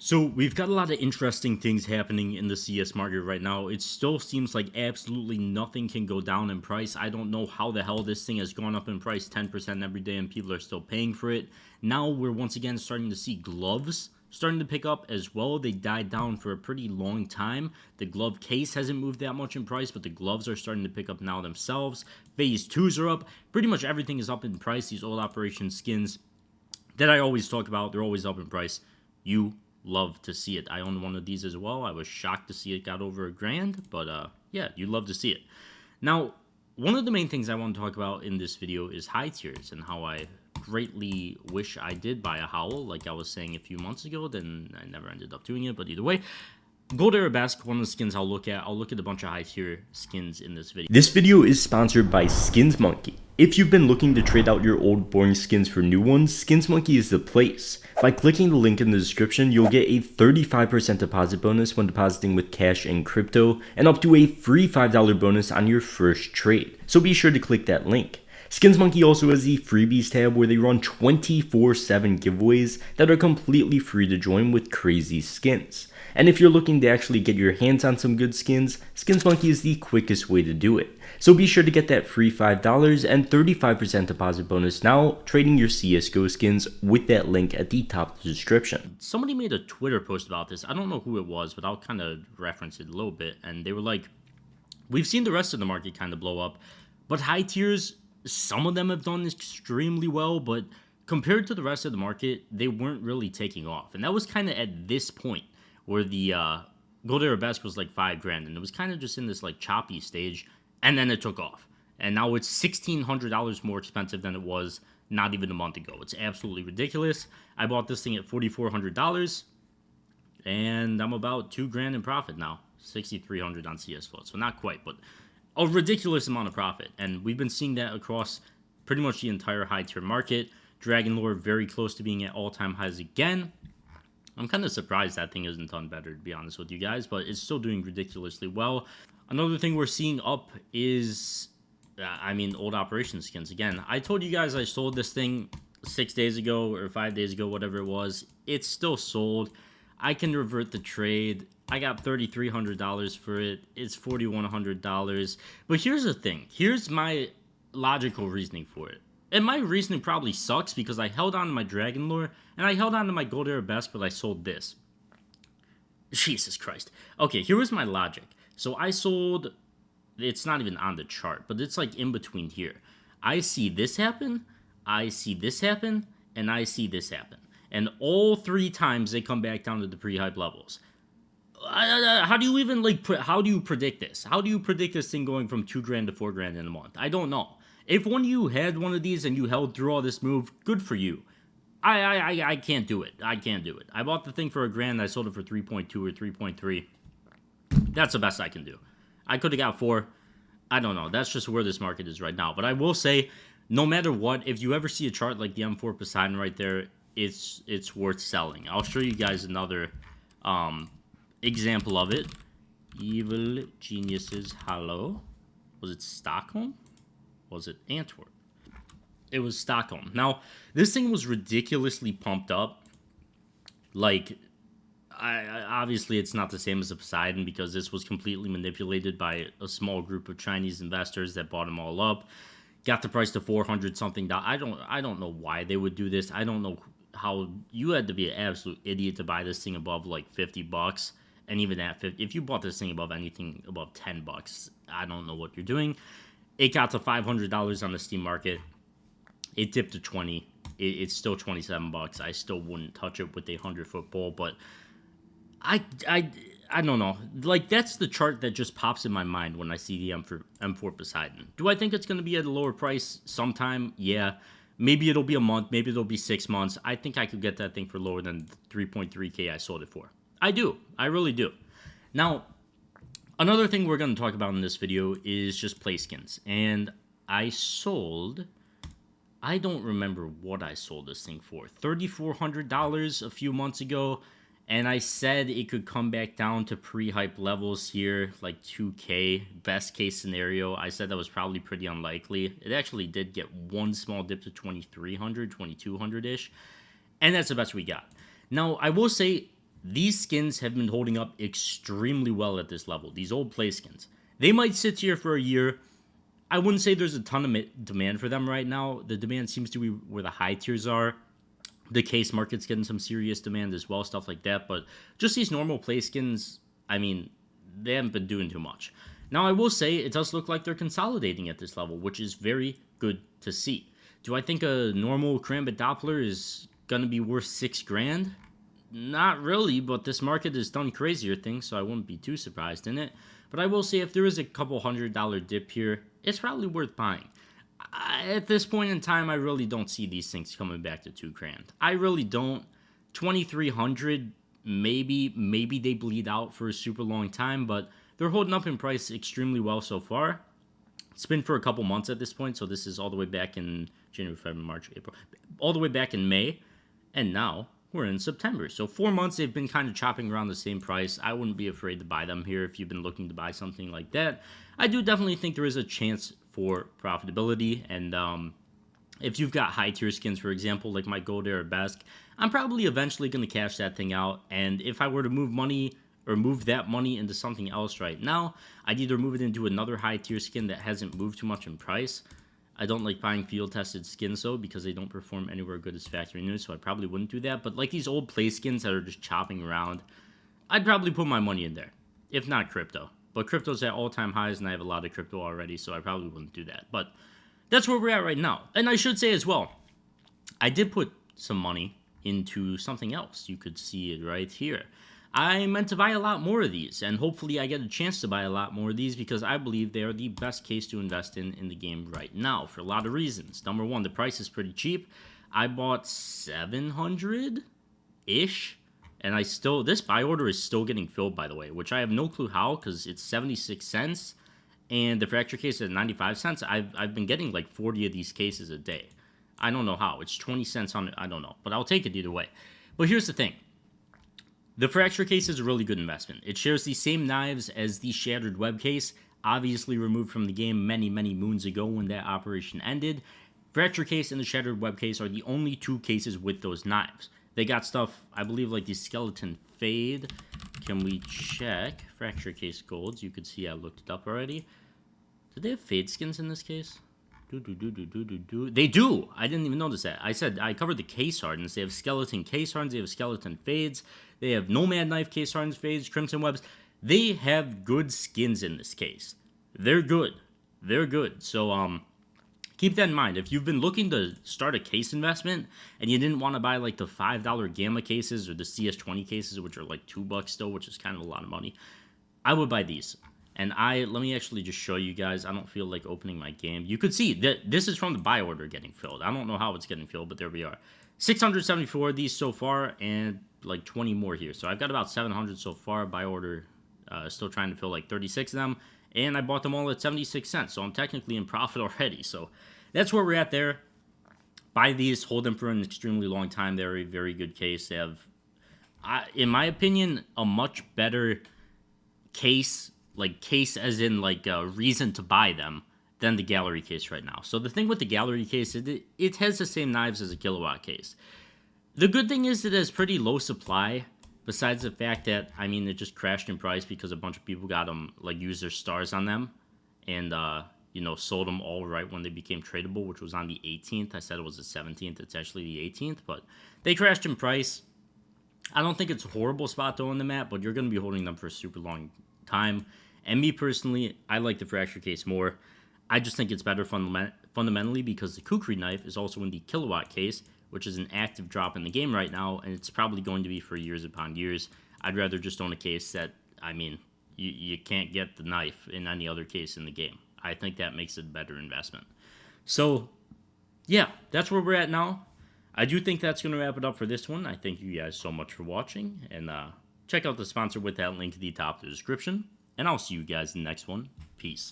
So we've got a lot of interesting things happening in the CS market right now. It still seems like absolutely nothing can go down in price. I don't know how the hell this thing has gone up in price 10% every day and people are still paying for it. Now we're once again starting to see gloves starting to pick up as well. They died down for a pretty long time. The glove case hasn't moved that much in price, but the gloves are starting to pick up now themselves. Phase 2s are up. Pretty much everything is up in price. These old operation skins that I always talk about, they're always up in price. You love to see it. I own one of these as well. I was shocked to see it got over $1,000, but yeah, you love to see it. Now, one of the main things I want to talk about in this video is high tiers and how I greatly wish I did buy a howl, like I was saying a few months ago. Then I never ended up doing it, but either way, Gold Arabesque, one of the skins I'll look at. I'll look at a bunch of high tier skins in this video. This video is sponsored by Skins Monkey. If you've been looking to trade out your old boring skins for new ones, Skins Monkey is the place. By clicking the link in the description, you'll get a 35% deposit bonus when depositing with cash and crypto, and up to a free $5 bonus on your first trade. So be sure to click that link. Skins Monkey also has the freebies tab where they run 24/7 giveaways that are completely free to join with crazy skins. And if you're looking to actually get your hands on some good skins, Skins Monkey is the quickest way to do it. So be sure to get that free $5 and 35% deposit bonus now, trading your CSGO skins with that link at the top of the description. Somebody made a Twitter post about this. I don't know who it was, but I'll kind of reference it a little bit. And they were like, we've seen the rest of the market kind of blow up, but high tiers, some of them have done extremely well, but compared to the rest of the market, they weren't really taking off. And that was kind of at this point where the Gold Arabesque was like $5,000, and it was kind of just in this like choppy stage, and then it took off. And now it's $1,600 more expensive than it was not even a month ago. It's absolutely ridiculous. I bought this thing at $4,400, and I'm about $2,000 in profit now. $6,300 on CS Float, so not quite, but a ridiculous amount of profit. And we've been seeing that across pretty much the entire high tier market. Dragon Lore very close to being at all-time highs again. I'm kind of surprised that thing isn't done better, to be honest with you guys, but it's still doing ridiculously well. Another thing we're seeing up is, old operation skins. Again, I told you guys I sold this thing 6 days ago or 5 days ago, whatever it was. It's still sold. I can revert the trade. I got $3,300 for it. It's $4,100. But here's the thing. Here's my logical reasoning for it. And my reasoning probably sucks because I held on to my Dragon Lore and I held on to my Gold Arabesque, but I sold this. Jesus Christ. Okay, here was my logic. So I sold, it's not even on the chart, but it's like in between here. I see this happen, I see this happen, and I see this happen. And all 3 times they come back down to the pre-hype levels. How do you even how do you predict this? How do you predict this thing going from $2,000 to $4,000 in a month? I don't know. If one of you had one of these and you held through all this move, good for you. I can't do it. I can't do it. I bought the thing for $1,000. I sold it for 3.2 or 3.3. That's the best I can do. I could have got 4. I don't know. That's just where this market is right now. But I will say, no matter what, if you ever see a chart like the M4 Poseidon right there, it's worth selling. I'll show you guys another example of it. Evil Geniuses Hello. Was it Stockholm? Was it Antwerp? It was Stockholm. Now, this thing was ridiculously pumped up. Like, obviously it's not the same as a Poseidon because this was completely manipulated by a small group of Chinese investors that bought them all up. Got the price to 400 something. I don't know why they would do this. I don't know how you had to be an absolute idiot to buy this thing above like $50. And even at 50, if you bought this thing above anything above $10, I don't know what you're doing. It got to $500 on the Steam market. It dipped to 20. It's still $27. I still wouldn't touch it with a 100-foot pole, but I don't know. Like, that's the chart that just pops in my mind when I see the M4 Poseidon. Do I think it's going to be at a lower price sometime? Yeah. Maybe it'll be a month. Maybe it'll be 6 months. I think I could get that thing for lower than 3.3K I sold it for. I do. I really do. Now, another thing we're going to talk about in this video is just play skins. And I sold, I don't remember what I sold this thing for, $3,400 a few months ago. And I said it could come back down to pre-hype levels here, like 2K, best case scenario. I said that was probably pretty unlikely. It actually did get one small dip to 2,300, 2,200-ish. And that's the best we got. Now, I will say, these skins have been holding up extremely well at this level. These old play skins. They might sit here for a year. I wouldn't say there's a ton of demand for them right now. The demand seems to be where the high tiers are. The case market's getting some serious demand as well, stuff like that. But just these normal play skins, I mean, they haven't been doing too much. Now, I will say it does look like they're consolidating at this level, which is very good to see. Do I think a normal Karambit Doppler is going to be worth $6,000? Not really, but this market has done crazier things, so I wouldn't be too surprised in it. But I will say if there is a couple $100 dip here, it's probably worth buying. At this point in time, I really don't see these things coming back to $2,000. I really don't. 2,300, maybe they bleed out for a super long time, but they're holding up in price extremely well so far. It's been for a couple months at this point, so this is all the way back in January, February, March, April, all the way back in May, and now we're in September. So 4 months they've been kind of chopping around the same price. I wouldn't be afraid to buy them here if you've been looking to buy something like that. I do definitely think there is a chance for profitability, and if you've got high tier skins, for example, like my Gold Air Basque, I'm probably eventually going to cash that thing out, and if I were to move money or move that money into something else right now, I'd either move it into another high tier skin that hasn't moved too much in price. I don't like buying field tested skins though, because they don't perform anywhere good as factory new, so I probably wouldn't do that. But like these old play skins that are just chopping around, I'd probably put my money in there, if not crypto. But crypto's at all-time highs, and I have a lot of crypto already, so I probably wouldn't do that. But that's where we're at right now. And I should say as well, I did put some money into something else. You could see it right here. I meant to buy a lot more of these, and hopefully I get a chance to buy a lot more of these, because I believe they are the best case to invest in the game right now for a lot of reasons. Number one, the price is pretty cheap. I bought 700-ish, and this buy order is still getting filled, by the way, which I have no clue how, because it's 76 cents, and the fracture case is 95 cents. I've been getting like 40 of these cases a day. I don't know how. It's 20 cents on it. I don't know, but I'll take it either way. But here's the thing. The fracture case is a really good investment. It shares the same knives as the shattered web case, obviously removed from the game many, many moons ago when that operation ended. Fracture case and the shattered web case are the only two cases with those knives. They got stuff, I believe, like the skeleton fade. Can we check? Fracture case golds. You could see I looked it up already. Did they have fade skins in this case? They do. I didn't even notice that. I covered the case hardens. They have skeleton case hardens. They have skeleton fades. They have nomad knife case hardens, fades, crimson webs. They have good skins in this case. They're good. They're good. So keep that in mind. If you've been looking to start a case investment and you didn't want to buy like the $5 gamma cases or the CS20 cases, which are like $2 still, which is kind of a lot of money, I would buy these. And let me actually just show you guys. I don't feel like opening my game. You could see that this is from the buy order getting filled. I don't know how it's getting filled, but there we are. 674 of these so far, and like 20 more here. So I've got about 700 so far. Buy order, still trying to fill like 36 of them. And I bought them all at 76 cents. So I'm technically in profit already. So that's where we're at there. Buy these, hold them for an extremely long time. They're a very good case. They have, in my opinion, a much better case, like case as in like a reason to buy them, than the gallery case right now. So the thing with the gallery case, it has the same knives as a kilowatt case. The good thing is it has pretty low supply, besides the fact that, I mean, it just crashed in price because a bunch of people got them, like, used their stars on them, and, you know, sold them all right when they became tradable, which was on the 18th. I said it was the 17th. It's actually the 18th, but they crashed in price. I don't think it's a horrible spot to own them at, but you're going to be holding them for a super long time. And me personally, I like the fracture case more. I just think it's better fundamentally because the kukri knife is also in the kilowatt case, which is an active drop in the game right now, and it's probably going to be for years upon years. I'd rather just own a case that, I mean, you can't get the knife in any other case in the game. I think that makes it a better investment. So, yeah, that's where we're at now. I do think that's going to wrap it up for this one. I thank you guys so much for watching, and check out the sponsor with that link at the top of the description, and I'll see you guys in the next one. Peace.